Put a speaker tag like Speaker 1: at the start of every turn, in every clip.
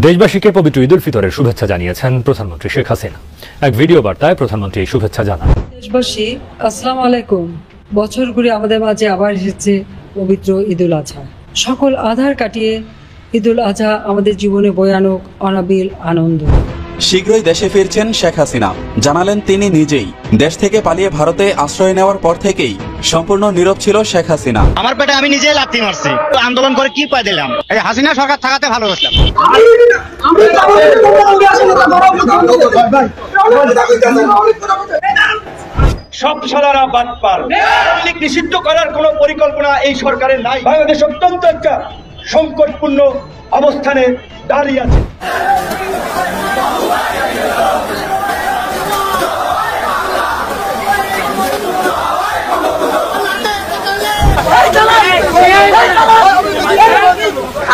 Speaker 1: দেশবাসীকে পবিত্র ঈদ উল ফিতরের শুভেচ্ছা জানিয়েছেন প্রধানমন্ত্রী শেখ হাসিনা। এক ভিডিও বার্তায় প্রধানমন্ত্রী এই শুভেচ্ছা জানান।
Speaker 2: দেশবাসী আসসালামু আলাইকুম। বছর ঘুরে আমাদের মাঝে আবার এসেছে পবিত্র ঈদ উল আজহা। সকল আধার কাটিয়ে ঈদ উল আজহা আমাদের জীবনে বয়ে আনুক অনাবিল আনন্দ।
Speaker 3: শীঘ্রই দেশে ফিরছেন শেখ হাসিনা, জানালেন তিনি নিজেই। দেশ থেকে পালিয়ে ভারতে আশ্রয় নেওয়ার পর থেকেই সম্পূর্ণ নীরব ছিল শেখ হাসিনা।
Speaker 4: আমার পেটে আমি নিজেই লাথি মারছি, আন্দোলন করে কি পাই দিলাম। এই হাসিনা সরকার থাকাতে ভালোবাসলাম।
Speaker 5: সব সালারা বাটপার, নিষিদ্ধ করার কোন পরিকল্পনা এই সরকারের নাই। বাংলাদেশ অত্যন্ত একটা সংকটপূর্ণ অবস্থানে দাঁড়িয়ে আছে।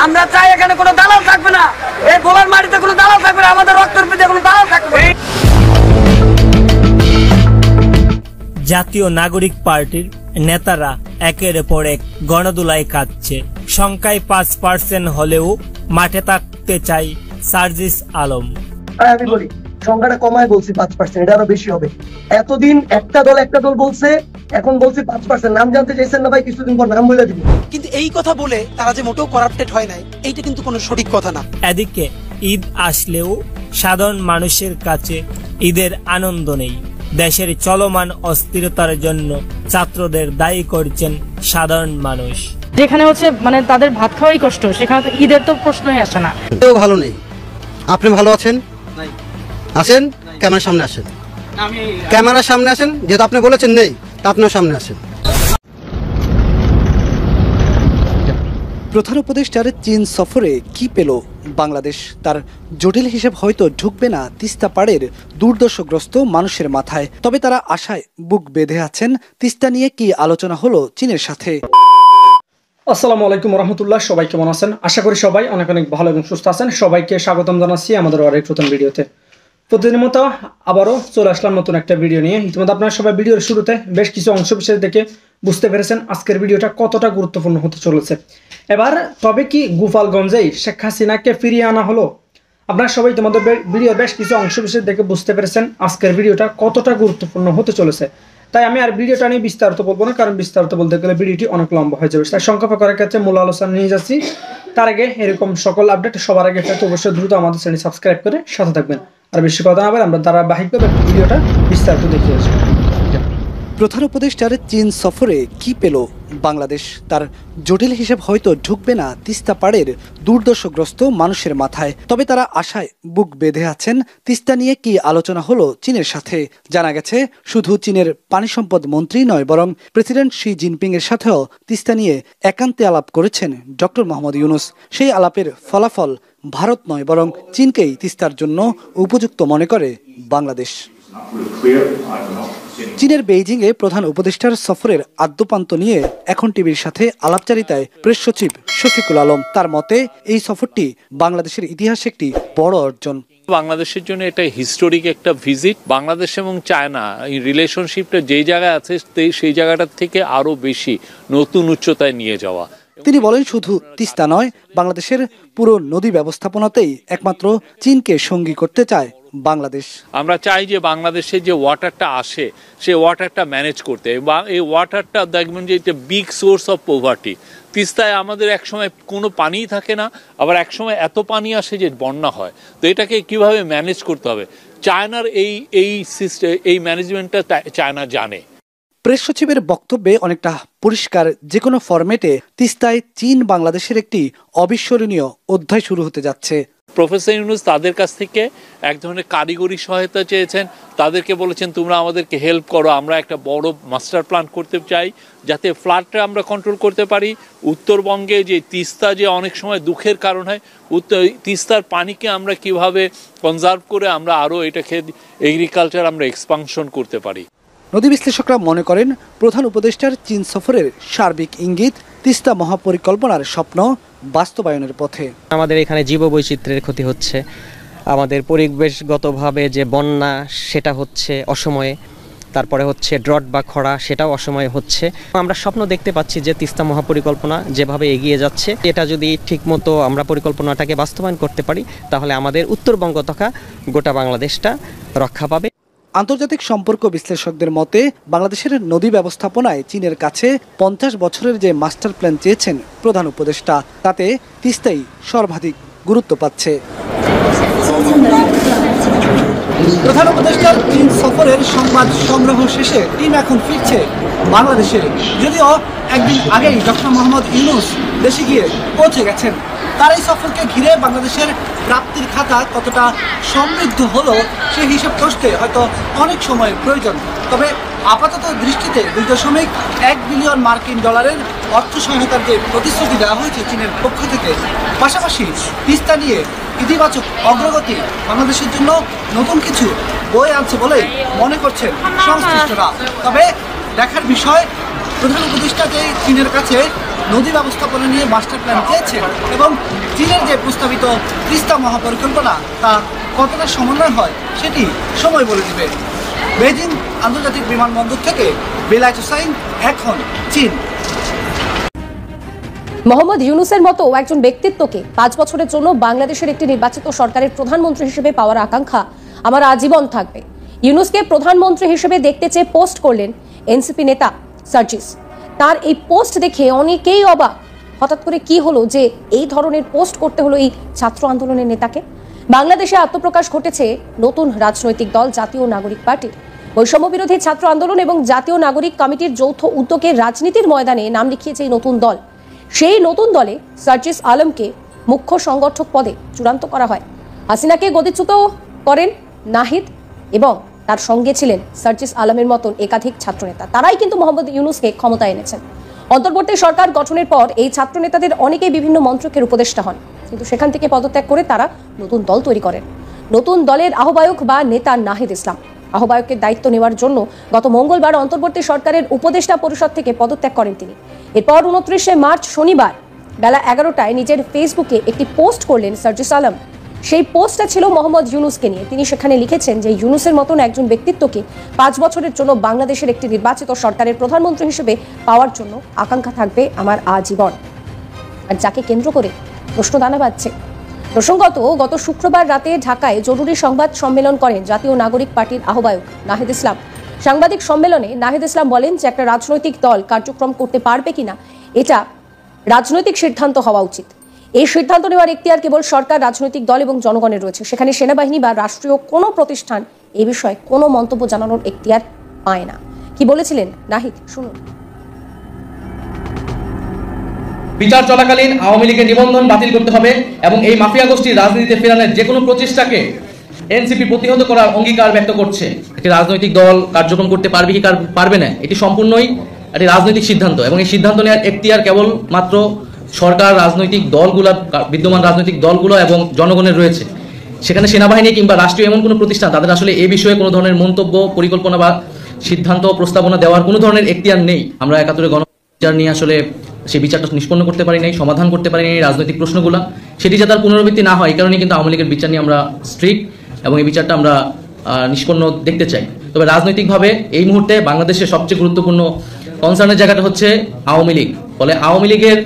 Speaker 6: আমরা চাই এখানে কোনো দালাল থাকবে না, এই ভোলার মাটিতে কোনো দালাল থাকবে না, আমাদের রক্তের পিঠে কোনো দালাল থাকবে না।
Speaker 7: জাতীয় নাগরিক পার্টির নেতারা একের পর এক গণদোলায় কাঁদছে। সংখ্যায় 5% হলেও মাঠে থাকতে চাই সার্জিস আলম।
Speaker 8: আমি বলি সংখ্যাটা কমায় বলছি 5%, এটা আরো বেশি হবে। এতদিন একটা দল বলছে, এখন বলছি 5%। নাম জানতে চাইছেন না ভাই, কিছুদিন পর নাম বলে দিব।
Speaker 9: কিন্তু এই কথা বলে তারা যে মোটেও করাপ্টেড হয় নাই, এইটা কিন্তু কোনো সঠিক কথা না।
Speaker 7: এদিকে ঈদ আসলেও সাধারণ মানুষের কাছে ঈদের আনন্দ নেই। দেশের চলমান অস্থিরতার জন্য ছাত্রদের দায়ী করছেন সাধারণ মানুষ।
Speaker 10: যেখানে হচ্ছে মানে তাদের ভাত খাওয়াই কষ্ট, সেখানে তো ঈদের তো প্রশ্নই আসে না।
Speaker 4: কেউ ভালো নেই। আপনি ভালো আছেন? আসেন ক্যামেরার সামনে আসেন, ক্যামেরার সামনে আসেন। যেহেতু আপনি বলেছেন নেই, তা আপনার সামনে আসেন।
Speaker 9: প্রধান উপদেষ্টার চীন সফরে কি পেল বাংলাদেশ? তার জটিল হিসেব হয়তো ঢুকবে না তিস্তা পাড়ের দুর্দশাগ্রস্ত মানুষের মাথায়। তবে তারা আশায় বুক বেঁধে আছেন। তিস্তা নিয়ে কি আলোচনা হলো চীনের সাথে?
Speaker 11: আসসালামু আলাইকুম রহমতুল্লাহ। সবাই কেমন আছেন? আশা করি সবাই অনেক অনেক ভালো এবং সুস্থ আছেন। সবাইকে স্বাগতম জানাচ্ছি আমাদের আরেক নতুন ভিডিওতে। প্রতিদিনের মতো আবারও চলে আসলাম নতুন একটা ভিডিও নিয়ে। ইতিমধ্যে আপনারা সবাই ভিডিওর শুরুতে বেশ কিছু অংশ বিশেষ দেখে বুঝতে পেরেছেন আজকের ভিডিওটা কতটা গুরুত্বপূর্ণ হতে চলেছে। এবার তবে কি গোপালগঞ্জেই শেখ হাসিনাকে ফিরিয়ে আনা হলো? আপনারা সবাই ইতিমধ্যে ভিডিওর বেশ কিছু অংশ বিশেষ দেখে বুঝতে পেরেছেন আজকের ভিডিওটা কতটা গুরুত্বপূর্ণ হতে চলেছে। তাই আমি আর ভিডিওটা নিয়ে বিস্তারিত বলবো না, কারণ বিস্তারিত বলতে গেলে ভিডিওটি অনেক লম্বা হয়ে যাবে। তাই সংক্ষেপ করার ক্ষেত্রে মূল আলোচনা নিয়ে যাচ্ছি। তার আগে এরকম সকল আপডেট সবার আগে পেতে অবশ্যই দ্রুত আমাদের চ্যানেল সাবস্ক্রাইব করে সাথে থাকবেন। আর বেশি কথা না বলে আমরা ধারাবাহিকভাবে ভিডিওটা বিস্তারিত দেখিয়ে আসবো।
Speaker 9: প্রধান উপদেষ্টার চীন সফরে কি পেল বাংলাদেশ? তার জটিল হিসেব হয়তো ঢুকবে না তিস্তা পাড়ের দুর্দশাগ্রস্ত মানুষের মাথায়। তবে তারা আশায় বুক বেঁধে আছেন। তিস্তা নিয়ে কি আলোচনা হলো চীনের সাথে? জানা গেছে শুধু চীনের পানি সম্পদ মন্ত্রী নয়, বরং প্রেসিডেন্ট শি জিনপিং এর সাথেও তিস্তা নিয়ে একান্তে আলাপ করেছেন ডক্টর মোহাম্মদ ইউনূস। সেই আলাপের ফলাফল ভারত নয়, বরং চীনকেই তিস্তার জন্য উপযুক্ত মনে করে বাংলাদেশ। চীনের বেইজিংয়ে প্রধান উপদেষ্টার সফরের আদ্যপান্ত নিয়ে এখন টিভির সাথে আলাপচারিতায় প্রেস সচিব শফিকুল আলম। তার মতে এই সফরটি বাংলাদেশের ইতিহাসে একটি বড় অর্জন।
Speaker 12: বাংলাদেশের জন্য এটা হিস্টোরিক একটা ভিজিট। বাংলাদেশ এবং চায়না এই রিলেশনশিপটা যেই জায়গায় আছে সেই জায়গাটার থেকে আরো বেশি নতুন উচ্চতায় নিয়ে যাওয়া।
Speaker 9: তিনি বলেন শুধু তিস্তা নয়, বাংলাদেশের পুরো নদী ব্যবস্থাপনাতেই একমাত্র চীনকে সঙ্গী করতে চায় বাংলাদেশ।
Speaker 12: আমরা চাই যে বাংলাদেশে যে ওয়াটারটা আসে সেই ওয়াটারটা ম্যানেজ করতে। এই ওয়াটারটা দেখবেন যে এটা বিগ সোর্স অফ পভার্টি। তিস্তায় আমাদের একসময় কোনো পানিই থাকে না, আবার একসময় এত পানি আসে যে বন্যা হয়। তো এটাকে কিভাবে ম্যানেজ করতে হবে, চায়নার এই সিস্টেম, এই ম্যানেজমেন্টটা চায়না জানে।
Speaker 9: প্রেস সচিবের বক্তব্যে অনেকটা পরিষ্কার, যে কোনো ফরম্যাটে তিস্তায় চীন বাংলাদেশের একটি অবিস্মরণীয় অধ্যায় শুরু হতে যাচ্ছে।
Speaker 12: প্রফেসর ইউনূস তাদের কাছ থেকে এক ধরনের কারিগরি সহায়তা চেয়েছেন। তাদেরকে বলেছেন তোমরা আমাদেরকে হেল্প করো, আমরা একটা বড় মাস্টার প্ল্যান করতে চাই যাতে ফ্লাডটা আমরা কন্ট্রোল করতে পারি। উত্তরবঙ্গে যে তিস্তা যে অনেক সময় দুঃখের কারণ হয়, তিস্তার পানিকে আমরা কিভাবে কনজার্ভ করে আমরা আরও এটাকে এগ্রিকালচার আমরা এক্সপানশন করতে পারি।
Speaker 9: নদী বিশ্লেষকরা মনে করেন প্রধান উপদেষ্টার চীন সফরের সার্বিক ইঙ্গিত তিস্তা মহাপরিকল্পনার স্বপ্ন বাস্তবায়নের পথে।
Speaker 13: আমাদের এখানে জীববৈচিত্র্যের ক্ষতি হচ্ছে, আমাদের পরিবেশগতভাবে যে বন্যা সেটা হচ্ছে অসময়ে, তারপরে হচ্ছে ড্রট বা খরা, সেটাও অসময়ে হচ্ছে। আমরা স্বপ্ন দেখতে পাচ্ছি যে তিস্তা মহাপরিকল্পনা যেভাবে এগিয়ে যাচ্ছে, এটা যদি ঠিকমতো আমরা পরিকল্পনাটাকে বাস্তবায়ন করতে পারি তাহলে আমাদের উত্তরবঙ্গ তথা গোটা বাংলাদেশটা রক্ষা পাবে।
Speaker 9: আন্তর্জাতিক সম্পর্ক বিশ্লেষকদের মতে বাংলাদেশের নদী ব্যবস্থাপনায় চীনের কাছে 50 বছরের যে মাস্টার প্ল্যান চেয়েছেন প্রধান উপদেষ্টা, তাতে তিস্তাই সর্বাধিক গুরুত্ব পাচ্ছে। প্রধান উপদেষ্টার চীন সফরের সংবাদ সংগ্রহ শেষে টিম এখন ফিরছে বাংলাদেশে। যদিও একদিন আগেই ডক্টর মোহাম্মদ ইউনূস দেশে গিয়ে পৌঁছে গেছেন। তার এই সফরকে ঘিরে বাংলাদেশের প্রাপ্তির খাতা কতটা সমৃদ্ধ হলো সেই হিসাব কষতে হয়তো অনেক সময়ের প্রয়োজন। তবে আপাতত দৃষ্টিতে 2.1 বিলিয়ন মার্কিন ডলারের অর্থ সহায়তার যে প্রতিশ্রুতি দেওয়া হয়েছে চীনের পক্ষ থেকে, পাশাপাশি তিস্তা নিয়ে ইতিবাচক অগ্রগতি বাংলাদেশের জন্য নতুন কিছু বয়ে আনছে বলেই মনে করছেন সংশ্লিষ্টরা। তবে দেখার বিষয়, প্রধান উপদেষ্টা যে চীনের কাছে নদী ব্যবস্থাপনা নিয়ে মাস্টার প্ল্যান চেয়েছেন এবং চীনের যে প্রস্তাবিত তিস্তা মহাপরিকল্পনা তা কতটা সমন্বয় হয় সেটি সময় বলে দেবে। বেজিং আন্তর্জাতিক বিমানবন্দর থেকে বেলায়েত হোসাইন, এখন চীন।
Speaker 14: মোহাম্মদ ইউনূসের মতো একজন ব্যক্তিত্বকে 5 বছরের জন্য বাংলাদেশের একটি নির্বাচিত সরকারের প্রধানমন্ত্রী হিসেবে পাওয়ার আকাঙ্ক্ষা আমার আজীবন থাকবে। ইউনূসকে প্রধানমন্ত্রী হিসেবে দেখতে চেয়ে পোস্ট করলেন এনসিপি নেতা সার্জিস। তার এই পোস্ট দেখে অনেকেই অবাক, হঠাৎ করে কি হলো যে এই ধরনের পোস্ট করতে হলো এই ছাত্র আন্দোলনের নেতাকে। বাংলাদেশে আত্মপ্রকাশ ঘটেছে নতুন রাজনৈতিক দল জাতীয় নাগরিক পার্টির। বৈষম্য বিরোধী ছাত্র আন্দোলন এবং জাতীয় নাগরিক কমিটির যৌথ উদ্যোগে রাজনীতির ময়দানে নাম লিখিয়েছে এই নতুন দল। সেই নতুন দলে সার্জিস আলমকে মুখ্য সংগঠক পদে চূড়ান্ত করা হয়। হাসিনাকে গদিচ্যুত করেন নাহিদ এবং তার সঙ্গে ছিলেন সার্জিস আলমের মতন একাধিক ছাত্রনেতা। তারাই কিন্তু মোহাম্মদ ইউনূসকে ক্ষমতায় এনেছেন। অন্তর্বর্তী সরকার গঠনের পর এই ছাত্রনেতাদের অনেকেই বিভিন্ন মন্ত্রকের উপদেষ্টা হন, কিন্তু সেখান থেকে পদত্যাগ করে তারা নতুন দল তৈরি করেন। নতুন দলের আহ্বায়ক বা নেতা নাহিদ ইসলাম আহ্বায়কের দায়িত্ব নেওয়ার জন্য গত মঙ্গলবার অন্তর্বর্তী সরকারের উপদেষ্টা পরিষদ থেকে পদত্যাগ করেন তিনি। এরপর 29শে মার্চ শনিবার বেলা 11টায় নিজের ফেসবুকে একটি পোস্ট করলেন সার্জিস আলম। সেই পোস্টটা ছিল মোহাম্মদ ইউনূসকে নিয়ে। তিনি সেখানে লিখেছেন যে ইউনূসের মতন একজন ব্যক্তিত্বকে 5 বছরের জন্য বাংলাদেশের একটি নির্বাচিত সরকারের প্রধানমন্ত্রী হিসেবে পাওয়ার জন্য আকাঙ্ক্ষা থাকবে আমার আজীবন। আর যাকে কেন্দ্র করে প্রশ্ন দানা বাঁধছে। প্রসঙ্গত, গত শুক্রবার রাতে ঢাকায় জরুরি সংবাদ সম্মেলন করেন জাতীয় নাগরিক পার্টির আহ্বায়ক নাহিদ ইসলাম। সাংবাদিক সম্মেলনে নাহিদ ইসলাম বলেন যে একটা রাজনৈতিক দল কার্যক্রম করতে পারবে কিনা এটা রাজনৈতিক সিদ্ধান্ত হওয়া উচিত। এই সিদ্ধান্ত নেওয়ার এখতিয়ার কেবল সরকার, রাজনৈতিক দল এবং জনগণের রয়েছে। সেখানে সেনাবাহিনী বা রাষ্ট্রীয় কোনো প্রতিষ্ঠান এই বিষয়ে কোনো মন্তব্য জানানোর এখতিয়ার পায় না। কি বলেছিলেন নাহিদ, শুনুন।
Speaker 15: বিচার চলাকালীন আওয়ামী লীগের নিবন্ধন বাতিল করতে হবে এবং এই মাফিয়া গোষ্ঠীর রাজনীতিতে ফেরানোর যে কোনো প্রচেষ্টাকে এনসিপি প্রতিহত করার অঙ্গীকার ব্যক্ত করছে। একটি রাজনৈতিক দল কার্যক্রম করতে পারবে কি পারবে না, এটি সম্পূর্ণই একটি রাজনৈতিক সিদ্ধান্ত এবং এই সিদ্ধান্ত নেওয়ার এখতিয়ার কেবল মাত্র সরকার, রাজনৈতিক দলগুলো, বিদ্যমান রাজনৈতিক দলগুলো এবং জনগণের রয়েছে। সেখানে সেনাবাহিনী কিংবা রাষ্ট্রীয় এমন কোনো প্রতিষ্ঠান তাদের আসলে এই বিষয়ে কোনো ধরনের মন্তব্য, পরিকল্পনা বা সিদ্ধান্ত প্রস্তাবনা দেওয়ার কোনো ধরনের এখতিয়ার নেই। আমরা 71 গণবিচার নিয়ে আসলে সেই বিচারটা নিষ্পন্ন করতে পারি নাই, সমাধান করতে পারি নাই রাজনৈতিক প্রশ্নগুলো। সেটি যাতে তার পুনরাবৃত্তি না হয় এই কারণে কিন্তু আওয়ামী লীগের বিচার নিয়ে আমরা স্ট্রিক্ট এবং এই বিচারটা আমরা নিষ্পন্ন দেখতে চাই। তবে রাজনৈতিকভাবে এই মুহূর্তে বাংলাদেশের সবচেয়ে গুরুত্বপূর্ণ কনসার্নের জায়গাটা হচ্ছে আওয়ামী লীগ। ফলে আওয়ামী লীগের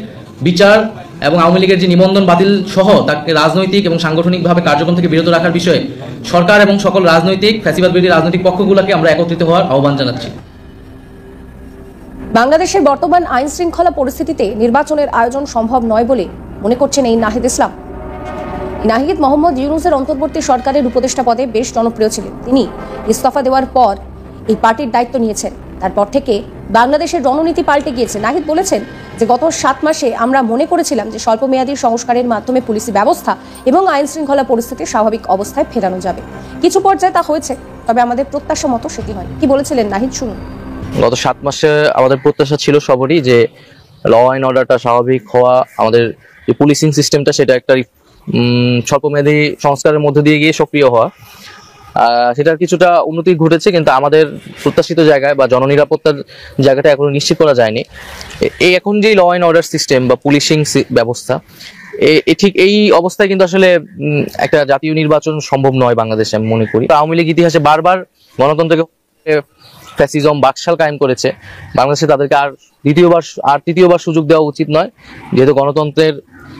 Speaker 15: বিচার এবং আওয়ামী লীগের যে নিবন্ধন বাতিল সহ তাকে রাজনৈতিক এবং সাংগঠনিকভাবে কার্যক্রম থেকে বিরত রাখার বিষয়ে সরকার এবং সকল রাজনৈতিক ফ্যাসিবাদ বিরোধী রাজনৈতিক পক্ষগুলোকে আমরা একত্রিত হওয়ার আহ্বান জানাচ্ছি।
Speaker 14: বাংলাদেশের বর্তমান আইন শৃঙ্খলা পরিস্থিতিতে নির্বাচনের আয়োজন সম্ভব নয় বলে মনে করছেন এই নাহিদ ইসলাম। নাহিদ মোহাম্মদ ইউনূসের অন্তর্বর্তী সরকারের উপদেষ্টা পদে বেশ জনপ্রিয় ছিলেন। তিনি ইস্তফা দেওয়ার পর এই পার্টির দায়িত্ব নিয়েছেন। তারপর থেকে বাংলাদেশের রণনীতি পাল্টে গিয়েছে। নাহিদ বলেছেন যে গত 7 মাসে আমরা মনে করেছিলাম যে স্বল্পমেয়াদী সংস্কারের মাধ্যমে পুলিশি ব্যবস্থা এবং আইন শৃঙ্খলা পরিস্থিতি স্বাভাবিক অবস্থায় ফেরানো যাবে। কিছু পর্যায়ে তা হয়েছে, তবে আমাদের প্রত্যাশা মতো সেটি হয়নি। কি বলেছিলেন নাহিদ, শুনুন।
Speaker 16: গত 7 মাসে আমাদের প্রত্যাশা ছিল সবারই যে ল অ্যান্ড অর্ডারটা স্বাভাবিক হওয়া, আমাদের যে পুলিশিং সিস্টেমটা সেটা একটা স্বল্পমেয়াদী সংস্কারের মধ্যে দিয়ে গিয়ে সক্রিয় হওয়া, সেটার কিছুটা উন্নতি ঘটেছে, কিন্তু আমাদের প্রত্যাশিত জায়গায় বা জননিরাপত্তার জায়গাটা এখনো নিশ্চিত করা যায়নি। এই এখন যে ল অ্যান্ড অর্ডার সিস্টেম বা পুলিশিং ব্যবস্থা, ঠিক এই অবস্থায় কিন্তু আসলে একটা জাতীয় নির্বাচন সম্ভব নয় বাংলাদেশে, আমি মনে করি। আওয়ামী লীগ ইতিহাসে বারবার গণতন্ত্রকে ফ্যাসিজম বাকশাল কায়েম করেছে, বাংলাদেশে তাদেরকে আর তৃতীয়বার সুযোগ দেওয়া উচিত নয়, যেহেতু গণতন্ত্রের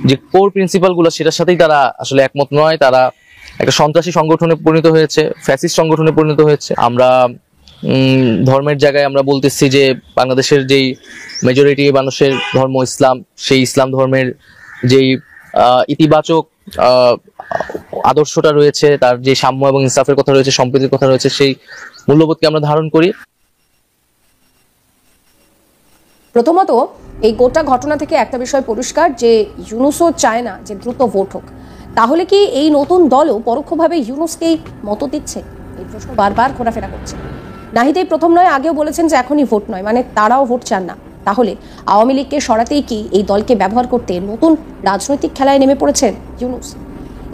Speaker 16: যে কোর প্রিন্সিপাল গুলো সেটার সাথেই তারা আসলে একমত নয়। তারা একটা সন্ত্রাসী সংগঠনে পরিণত হয়েছে, ফ্যাসিস্ট সংগঠনে পরিণত হয়েছে। আমরা ধর্মের জায়গায় আমরা বলতেছি যে বাংলাদেশের যেই মেজরিটি মানুষের ধর্ম ইসলাম, সেই ইসলাম ধর্মের যেই ইতিবাচক আদর্শটা রয়েছে, তার যে সাম্য এবং ইনসাফের কথা রয়েছে, সম্প্রীতির কথা রয়েছে, সেই মূল্যবোধকে আমরা ধারণ করি।
Speaker 14: প্রথমত এই গোটা ঘটনা থেকে একটা বিষয় পরিষ্কার যে ইউনূসও চায় না যে দ্রুত ভোট হোক। তাহলে কি এই নতুন দলও পরোক্ষভাবে ইউনূসকেই মত দিচ্ছে? এই প্রশ্ন বারবার ঘোরাফেরা করছে। নাহিদ এই প্রথম নয়, আগেও বলেছেন যে এখনই ভোট নয়, মানে তারাও ভোট চান না। তাহলে আওয়ামী লীগকে সরাতেই কি এই দলকে ব্যবহার করতে নতুন রাজনৈতিক খেলায় নেমে পড়েছেন ইউনূস?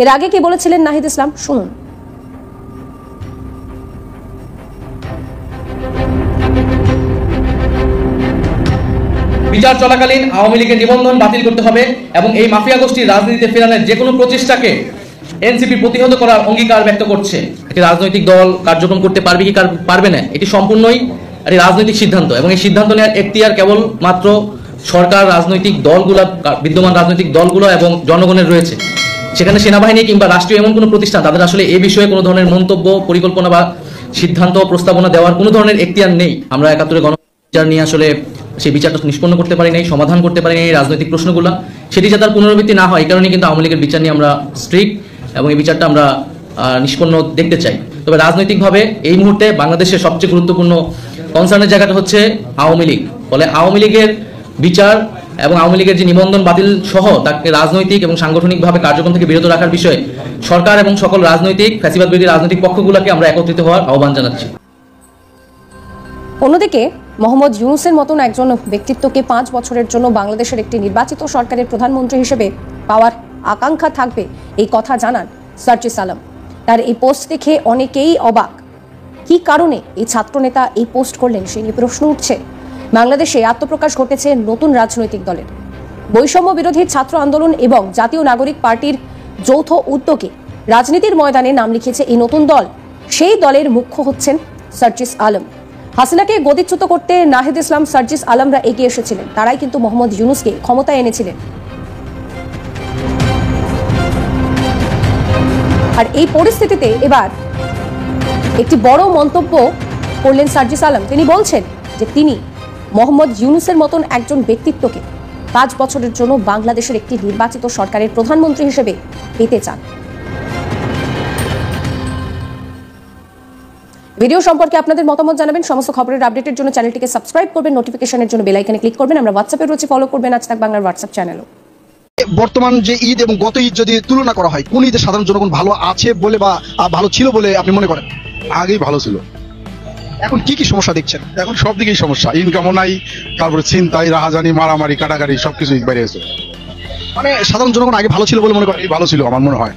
Speaker 14: এর আগে কি বলেছিলেন নাহিদ ইসলাম, শুনুন।
Speaker 15: বিচার চলাকালীন আওয়ামী লীগের নিবন্ধন বাতিল করতে হবে এবং এই মাফিয়া গোষ্ঠীর রাজনীতিতে ফেরানোর যে কোনো প্রচেষ্টাকে এনসিপি প্রতিহত করার অঙ্গীকার ব্যক্ত করছে। একটি রাজনৈতিক দল কার্যক্রম করতে পারবে কি পারবে না, এটি সম্পূর্ণই একটি রাজনৈতিক সিদ্ধান্ত এবং এই সিদ্ধান্ত নেওয়ার এখতিয়ার কেবল মাত্র সরকার, রাজনৈতিক দলগুলো, বিদ্যমান রাজনৈতিক দলগুলো এবং জনগণের রয়েছে। সেখানে সেনাবাহিনী কিংবা রাষ্ট্রীয় এমন কোনো প্রতিষ্ঠান তাদের আসলে এই বিষয়ে কোনো ধরনের মন্তব্য, পরিকল্পনা বা সিদ্ধান্ত, প্রস্তাবনা দেওয়ার কোনো ধরনের এখতিয়ার নেই। আমরা ৭১ গণবিচার নিয়ে আসলে সেই বিচারটা নিষ্পন্ন করতে পারি নাই, সমাধান করতে পারি নাই রাজনৈতিক প্রশ্নগুলো, সেটি যাতে তার পুনরাবৃত্তি না হয় এই কারণে কিন্তু আওয়ামী লীগের বিচার নিয়ে আমরা স্ট্রিক্ট এবং এই বিচারটা আমরা নিষ্পন্ন দেখতে চাই। তবে রাজনৈতিকভাবে এই মুহূর্তে বাংলাদেশের সবচেয়ে গুরুত্বপূর্ণ কনসার্নের জায়গাটা হচ্ছে আওয়ামী লীগ। ফলে আওয়ামী লীগের বিচার এবং আওয়ামী লীগের যে নিবন্ধন বাতিল সহ তাকে রাজনৈতিক এবং সাংগঠনিকভাবে কার্যক্রম থেকে বিরত রাখার বিষয়ে সরকার এবং সকল রাজনৈতিক ফ্যাসিবাদ বিরোধী রাজনৈতিক পক্ষগুলোকে আমরা একত্রিত হওয়ার আহ্বান জানাচ্ছি।
Speaker 14: অন্যদিকে মোহাম্মদ ইউনূসের মতন একজন ব্যক্তিত্বকে 5 বছরের জন্য বাংলাদেশের একটি নির্বাচিত সরকারের প্রধানমন্ত্রী হিসেবে পাওয়ার আকাঙ্ক্ষা থাকবে এই কথা জানান সার্জিস আলম। তার এই পোস্ট দেখে অনেকেই অবাক। কি কারণে এই ছাত্রনেতা এই পোস্ট করলেন সে নিয়ে প্রশ্ন উঠছে। বাংলাদেশে আত্মপ্রকাশ ঘটেছে নতুন রাজনৈতিক দলের। বৈষম্য বিরোধী ছাত্র আন্দোলন এবং জাতীয় নাগরিক পার্টির যৌথ উদ্যোগে রাজনীতির ময়দানে নাম লিখেছে এই নতুন দল। সেই দলের মুখ্য হচ্ছেন সার্জিস আলম। হাসিনাকে গদিচ্যুত করতে নাহিদ ইসলাম, সার্জিস আলমরা এগিয়ে এসেছিলেন। তারাই কিন্তু মোহাম্মদ ইউনূসকে ক্ষমতায় এনেছিলেন। আর এই পরিস্থিতিতে এবার একটি বড় মন্তব্য করলেন সার্জিস আলম। তিনি বলছেন যে তিনি মোহাম্মদ ইউনূসের মতন একজন ব্যক্তিত্বকে 5 বছরের জন্য বাংলাদেশের একটি নির্বাচিত সরকারের প্রধানমন্ত্রী হিসেবে পেতে চান। ভিডিও সম্পর্কে আপনাদের মতামত জানাবেন। সমস্ত খবরের আপডেটের জন্য চ্যানেলটিকে সাবস্ক্রাইব করবেন, নোটিফিকেশনের জন্য বেল আইকনে ক্লিক করবেন। আমরা হোয়াটসঅ্যাপে রয়েছে, ফলো করবেন আজ তাক বাংলার হোয়াটসঅ্যাপ চ্যানেলও।
Speaker 17: বর্তমান যে ঈদ এবং গত ঈদ যদি তুলনা করা হয়, কোন ঈদে সাধারণ জনগণ ভালো আছে বলে বা ভালো ছিল বলে আপনি মনে করেন?
Speaker 18: আগেই ভালো ছিল।
Speaker 17: এখন কি কি সমস্যা দেখছেন?
Speaker 18: এখন সব দিকেই সমস্যা, ইনকামও নাই, তারপরে ছিনতাই, রাহাজানি, মারামারি, কাটাকাটি সবকিছু বাইরে আছে।
Speaker 17: মানে সাধারণ জনগণ আগে ভালো ছিল বলে মনে করেন?
Speaker 18: ভালো ছিল আমার মনে হয়।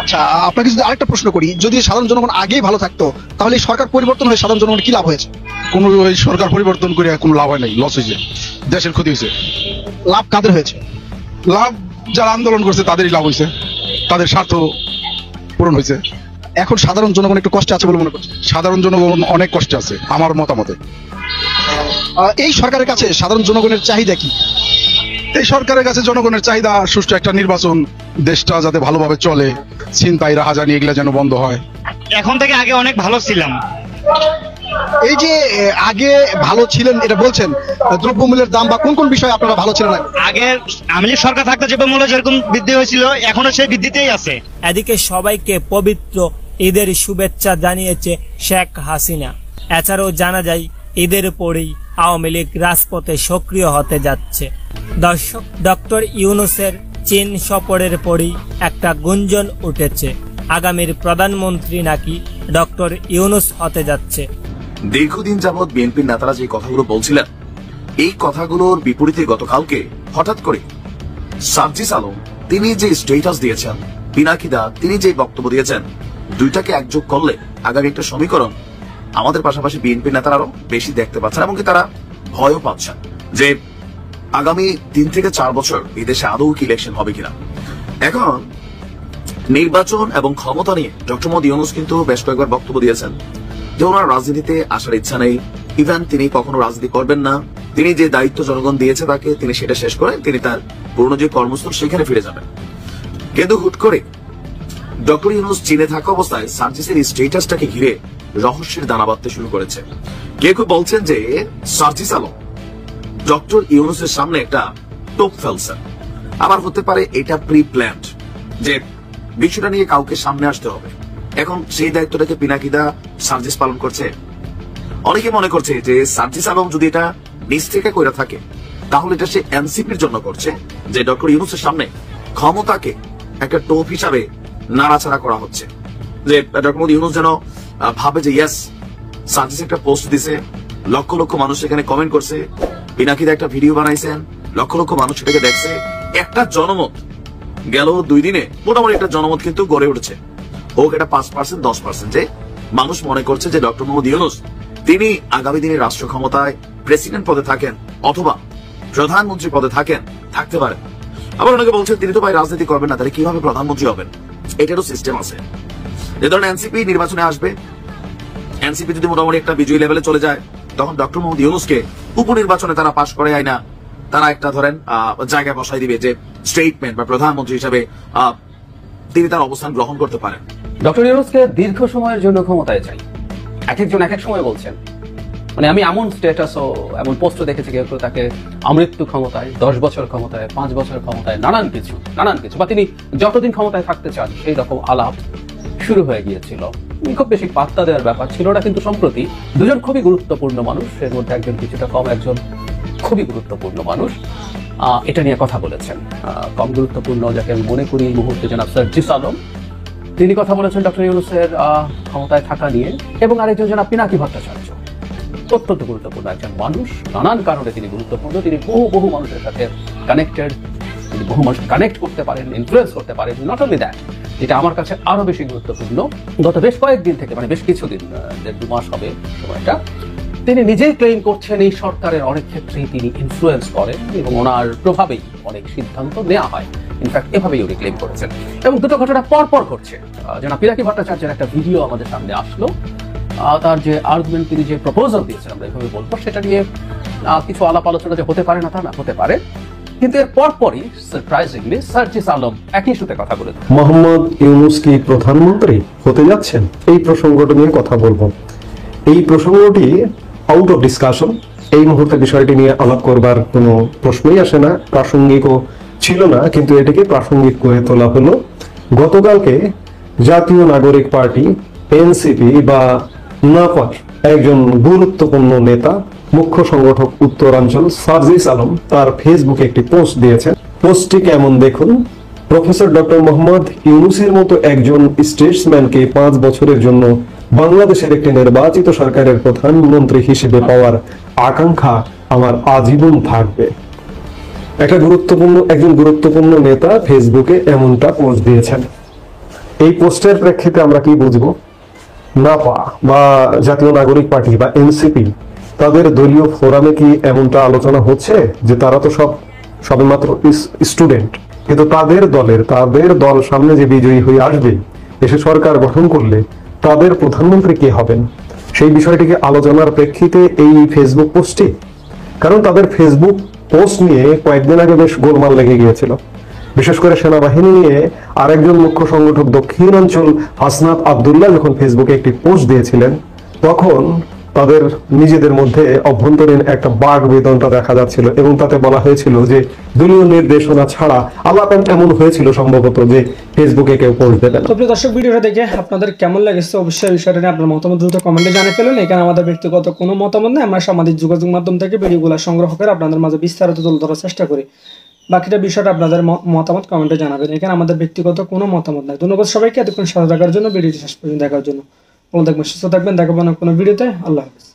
Speaker 17: আচ্ছা, আপনাকে যদি আরেকটা প্রশ্ন করি, যদি সাধারণ জনগণ আগেই ভালো থাকতো তাহলে সরকার পরিবর্তন হয়ে সাধারণ জনগণ কি লাভ হয়েছে?
Speaker 18: কোনো সরকার পরিবর্তন করে কোনো লাভ হয় নাই, লস হয়েছে, দেশের ক্ষতি হয়েছে।
Speaker 17: লাভ কাদের হয়েছে?
Speaker 18: লাভ যারা আন্দোলন করছে তাদেরই লাভ হয়েছে, তাদের স্বার্থ পূরণ হয়েছে।
Speaker 17: এখন সাধারণ জনগণ একটু কষ্টে আছে বলে মনে করছে?
Speaker 18: সাধারণ জনগণ অনেক কষ্টে আছে আমার মতামতে।
Speaker 17: এই সরকারের কাছে সাধারণ জনগণের চাহিদা কি?
Speaker 18: এই সরকারের কাছে জনগণের চাহিদা সুষ্ঠু একটা নির্বাচন, দেশটা যাতে ভালোভাবে চলে, ছিনতাই, রাহাজানি এগুলা যেন বন্ধ হয়।
Speaker 19: এখন থেকে আগে অনেক ভালো ছিলাম।
Speaker 17: এই যে আগে ভালো ছিলেন এটা বলছেন, দ্রব্যমূল্যের দাম বা কোন কোন বিষয়ে আপনারা ভালো ছিলেন?
Speaker 19: আগে আওয়ামী লীগ সরকার থাকতে দ্রব্যমূল্য যেরকম বৃদ্ধি হয়েছিল এখনো সেই বৃদ্ধিতেই আছে।
Speaker 7: এদিকে সবাইকে পবিত্র ঈদের শুভেচ্ছা জানিয়েছে শেখ হাসিনা। এছাড়াও জানা যায় ঈদের পরেই আওয়ামী লীগ রাজপথে সক্রিয় হতে যাচ্ছে। দর্শক, ডক্টর ইউনূসের চীন সফরের পরই একটা গুঞ্জন উঠেছে, আগামীর প্রধানমন্ত্রী নাকি ডক্টর ইউনূস হতে যাচ্ছে।
Speaker 20: দীর্ঘদিন যাবৎ বিএনপির নেতারা যে কথাগুলো বলছিলেন, এই কথাগুলোর বিপরীতে গতকালকে হঠাৎ করে সার্জিস আলম তিনি যে স্টেটাস দিয়েছেন, পিনাকি দা তিনি যে বক্তব্য দিয়েছেন, দুইটাকে একযোগ করলে আগামী একটা সমীকরণ আমাদের পাশাপাশি বিএনপি নেতারা আরো বেশি দেখতে পাচ্ছেন এবং কি তারা ভয়ও পাচ্ছেন যে আগামী 3 থেকে 4 বছর এই দেশে আদৌ কি ইলেকশন হবে কিনা। এখন নির্বাচন এবং ক্ষমতা নিয়ে ডক্টর মোহাম্মদ ইউনূস কিন্তু বেশ কয়েকবার বক্তব্য দিয়েছেন। যে ওনার রাজনীতিতে আসার ইচ্ছা নেই, ইভেন তিনি কখনো রাজনীতি করবেন না, তিনি যে দায়িত্ব জনগণ দিয়েছে তাকে তিনি সেটা শেষ করে তিনি তার পুরনো যে কর্মস্থল সেখানে ফিরে যাবেন। কিন্তু হুট করে ডক্টর ইউনূস চীনে থাকা অবস্থায় সার্জিসের স্ট্যাটাসটাকে ঘিরে রহস্যের দানা বাঁধতে শুরু করেছে। কেউ কেউ বলছেন যে সার্জিস আলম ডক্টর ইউনূসের সামনে একটা টোপ ফেলছেন, আবার হতে পারে এটা প্রি প্ল্যান্ড, যে বিষয়টা নিয়ে কাউকে সামনে আসতে হবে। এখন সেই দায়িত্বটাকে পিনাকিদা সার্জিস পালন করছে। অনেকে মনে করছে যে সার্জিস আলম যদি এটা নিজ থেকে করে থাকে তাহলে এটা সে এনসিপির জন্য করছে, যে ডক্টর ইউনূসের সামনে ক্ষমতাকে একটা টোপ হিসাবে নাড়াচাড়া করা হচ্ছে, যে ডক্টর মোহাম্মদ ইউনূস যেন ভাবে যে ইয়েস সার্জিস একটা পোস্ট দিছে, লক্ষ লক্ষ মানুষ সেখানে কমেন্ট করছে, পিনাকিদা একটা ভিডিও বানাইছেন, লক্ষ লক্ষ মানুষ সেটাকে দেখছে, একটা জনমত গেল 2 দিনে মোটামুটি একটা জনমত কিন্তু গড়ে উঠেছে, হোক এটা 5%, 10%, যে মানুষ মনে করছে যে ডক্টর মোহাম্মদ ইউনূস তিনি আগামী দিনে রাষ্ট্র ক্ষমতায় প্রেসিডেন্ট পদে থাকেন অথবা প্রধানমন্ত্রী পদে থাকতে পারেন। আবার অনেকে বলছেন তিনি তো ভাই রাজনীতি করবেন না, তাহলে কিভাবে প্রধানমন্ত্রী হবেন? এটারও সিস্টেম আছে। যে ধরেন এনসিপি নির্বাচনে আসবে, এনসিপি যদি মোটামুটি একটা বিজয়ী লেভেলে চলে যায়, তখন ডক্টর মোহাম্মদ ইউনূসকে উপনির্বাচনে তারা পাশ করে আয় না, তারা একটা ধরেন জায়গায় বসাই দিবে যে স্টেটমেন্ট বা প্রধানমন্ত্রী হিসাবে তিনি তার অবস্থান গ্রহণ করতে পারেন।
Speaker 21: ডক্টর ইউনূসকে দীর্ঘ সময়ের জন্য ক্ষমতায় চাই, এক একজন এক এক সময় বলছেন। মানে আমি এমন স্ট্যাটাস ও এমন পোস্টও দেখেছি কেউ তাকে আমৃত্যু ক্ষমতায়, 10 বছর ক্ষমতায়, 5 বছর ক্ষমতায়, নানান কিছু বা তিনি যতদিন ক্ষমতায় থাকতে চান সেই রকম আলাপ শুরু হয়ে গিয়েছিল। খুব বেশি পাত্তা দেওয়ার ব্যাপার ছিল না, কিন্তু সম্প্রতি দুজন খুবই গুরুত্বপূর্ণ মানুষ, এর মধ্যে একজন কিছুটা কম, একজন খুবই গুরুত্বপূর্ণ মানুষ এটা নিয়ে কথা বলেছেন। কম গুরুত্বপূর্ণ যাকে আমি মনে করি এই মুহূর্তে জনাব সার্জিস আলম, তিনি কথা বলেছেন ডক্টর ইউনূসের ক্ষমতায় থাকা নিয়ে, এবং আরেকজন জনাব পিনাকি ভট্টাচার্য, অত্যন্ত গুরুত্বপূর্ণ একজন মানুষ, নানান কারণে তিনি গুরুত্বপূর্ণ, তিনি বহু মানুষের সাথে কানেক্টেড, তিনি বহু মানুষ কানেক্ট করতে পারেন, ইনফ্লুয়েন্স করতে পারেন। নট অনলি দ্যাট, যেটা আমার কাছে আরো বেশি গুরুত্বপূর্ণ, গত বেশ কয়েকদিন থেকে, মানে বেশ কিছুদিন, 1-2 মাস হবে সময়টা, তিনি নিজেই ক্লেম করছেন এই সরকারের অনেক ক্ষেত্রেই তিনি ইনফ্লুয়েন্স করেন এবং ওনার প্রভাবেই অনেক সিদ্ধান্ত নেওয়া হয়। ইনফ্যাক্ট এভাবেই উনি ক্লেম করেছেন, এবং দুটো ঘটনা পরপর ঘটছে। জনাব পিনাকি ভট্টাচার্যের একটা ভিডিও আমাদের সামনে আসলো, তার যে আর্গুমেন্ট, তিনি যে প্রপোজাল দিয়েছেন, আমরা এভাবে বলবো, সেটা নিয়ে কিছু আলাপ আলোচনা যে হতে পারে না তা না, হতে পারে, কিন্তু এর পরপরই সারপ্রাইজিংলি সার্জিস আলম একই ইস্যুতে কথা বলেন।
Speaker 22: মোহাম্মদ ইউনূস কি প্রধানমন্ত্রী হতে যাচ্ছেন? এই প্রসঙ্গটা নিয়ে কথা বলবো। এই প্রসঙ্গটি আউট অফ ডিসকাশন, এই মুহূর্তে বিষয়টি নিয়ে আলাপ করবার কোনো প্রশ্নই আসে না, প্রাসঙ্গিকও ছিল না, কিন্তু এটাকে প্রাসঙ্গিক করে তোলা হলো। গতকালকে জাতীয় নাগরিক পার্টি এনসিপি বা নাপার একজন গুরুত্বপূর্ণ নেতা, মুখ্য সংগঠক উত্তরাঞ্চল সার্জিস আলম তার ফেসবুকে একটি পোস্ট দিয়েছেন। পোস্টটি কেমন দেখুন। প্রফেসর ডক্টর মোহাম্মদ ইউনূসের মতো একজন স্টেটসম্যানকে 5 বছরের জন্য বাংলাদেশের একটি নির্বাচিত সরকারের প্রধানমন্ত্রী হিসেবে পাওয়ার আকাঙ্ক্ষা আমার আজীবন থাকবে। একজন গুরুত্বপূর্ণ নেতা ফেসবুকে এমনটা পোস্ট দিয়েছেন। এই পোস্টের প্রেক্ষিতে আমরা কি বুঝবো? নাপা বা জাতীয় নাগরিক পার্টি বা এনসিপি তাদের দলীয় ফোরামে কি এমনটা আলোচনা হচ্ছে যে তারা তো সবেমাত্র স্টুডেন্ট, কিন্তু তাদের দল সামনে যে বিজয়ী হয়ে আসবে, এসে সরকার গঠন করলে তাদের প্রধানমন্ত্রী কে হবেন, সেই বিষয়টিকে আলোচনার প্রেক্ষিতে এই ফেসবুক পোস্টটি। কারণ তাদের ফেসবুক পোস্ট নিয়ে কয়েকদিন আগে বেশ গোলমাল লেগে গিয়েছিল, বিশেষ করে সেনাবাহিনী নিয়ে আরেকজন মুখ্য সংগঠক দক্ষিণাঞ্চল হাসনাত আব্দুল্লাহ যখন ফেসবুকে একটি পোস্ট দিয়েছিলেন, তখন তাদের নিজেদের মধ্যে অভ্যন্তরীণ একটা বাক বেদনটা দেখা যাচ্ছিল, এবং তাতে বলা হয়েছিল যে দলীয় নির্দেশনা ছাড়া আলাপ এমন হয়েছিল সম্ভবত যে ফেসবুকে কেউ পোস্ট দেবে না।
Speaker 11: তো প্রিয় দর্শক, ভিডিওটা দেখে আপনাদের কেমন লেগেছে অবশ্যই বিষয়টা নিয়ে আপনার মতামত দ্রুত কমেন্টে জানিয়ে ফেলুন। এখানে আমাদের ব্যক্তিগত কোনো মতামত নেই, আমরা সামাজিক যোগাযোগ মাধ্যম থেকে ভিডিওগুলো সংগ্রহ করে আপনাদের মাঝে বিস্তারিত তুলে ধরার চেষ্টা করি। বাকিটা বিষয়টা আপনাদের মতামত কমেন্টে জানাবেন, এখানে আমাদের ব্যক্তিগত কোনো মতামত নাই। ধন্যবাদ সবাইকে এতক্ষণ সাথে থাকার জন্য, ভিডিওটি শেষ পর্যন্ত দেখার জন্য। ভালো থাকবেন, সুস্থ থাকবেন, দেখাবো না কোনো ভিডিওতে। আল্লাহ হাফেজ।